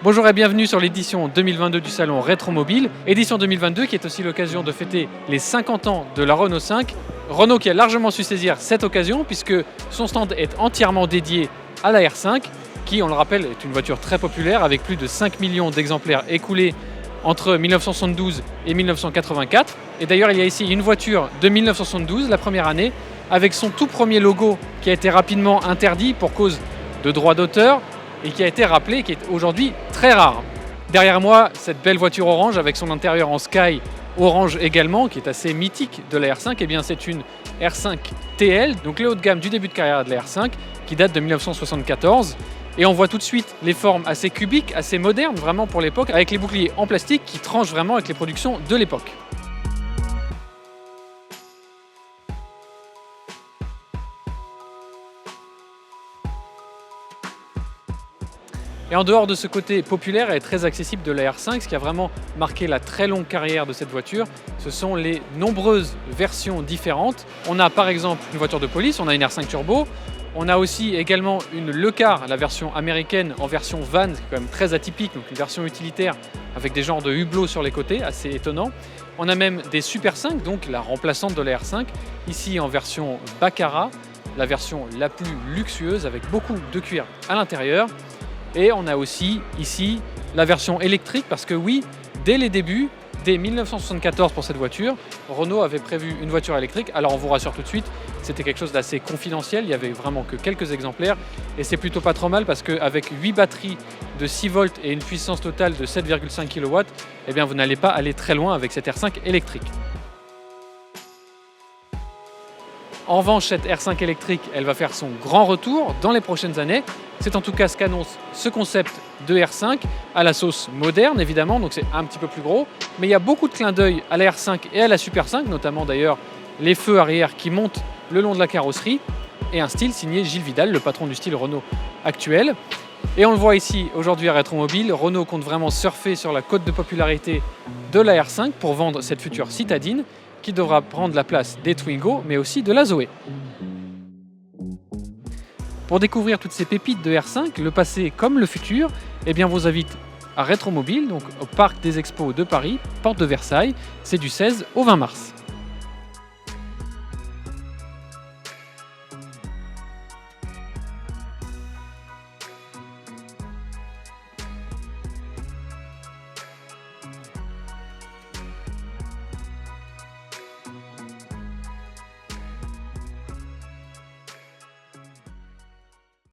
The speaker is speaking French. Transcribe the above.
Bonjour et bienvenue sur l'édition 2022 du salon Rétromobile, édition 2022 qui est aussi l'occasion de fêter les 50 ans de la Renault 5. Renault qui a largement su saisir cette occasion puisque son stand est entièrement dédié à la R5 qui, on le rappelle, est une voiture très populaire avec plus de 5 millions d'exemplaires écoulés entre 1972 et 1984. Et d'ailleurs, il y a ici une voiture de 1972, la première année, avec son tout premier logo qui a été rapidement interdit pour cause de droits d'auteur et qui a été rappelé, qui est aujourd'hui très rare. Derrière moi, cette belle voiture orange avec son intérieur en sky orange également, qui est assez mythique de la R5, et bien c'est une R5 TL, donc le haut de gamme du début de carrière de la R5, qui date de 1974. Et on voit tout de suite les formes assez cubiques, assez modernes vraiment pour l'époque, avec les boucliers en plastique qui tranchent vraiment avec les productions de l'époque. Et en dehors de ce côté populaire et très accessible de la R5, ce qui a vraiment marqué la très longue carrière de cette voiture, ce sont les nombreuses versions différentes. On a par exemple une voiture de police, on a une R5 Turbo, on a aussi également une Le Car, la version américaine en version van, qui est quand même très atypique, donc une version utilitaire avec des genres de hublots sur les côtés, assez étonnant. On a même des Super 5, donc la remplaçante de la R5, ici en version Baccarat, la version la plus luxueuse avec beaucoup de cuir à l'intérieur. Et on a aussi ici la version électrique parce que oui, dès les débuts, dès 1974 pour cette voiture, Renault avait prévu une voiture électrique. Alors on vous rassure tout de suite, c'était quelque chose d'assez confidentiel, il n'y avait vraiment que quelques exemplaires et c'est plutôt pas trop mal parce qu'avec 8 batteries de 6 volts et une puissance totale de 7,5 kW, eh bien vous n'allez pas aller très loin avec cette R5 électrique. En revanche, cette R5 électrique, elle va faire son grand retour dans les prochaines années. C'est en tout cas ce qu'annonce ce concept de R5 à la sauce moderne évidemment, donc c'est un petit peu plus gros. Mais il y a beaucoup de clins d'œil à la R5 et à la Super 5, notamment d'ailleurs les feux arrière qui montent le long de la carrosserie et un style signé Gilles Vidal, le patron du style Renault actuel. Et on le voit ici aujourd'hui à Rétromobile, Renault compte vraiment surfer sur la cote de popularité de la R5 pour vendre cette future citadine qui devra prendre la place des Twingo, mais aussi de la Zoé. Pour découvrir toutes ces pépites de R5, le passé comme le futur, eh bien, vous invite à Rétromobile, donc au Parc des Expos de Paris, porte de Versailles. C'est du 16 au 20 mars.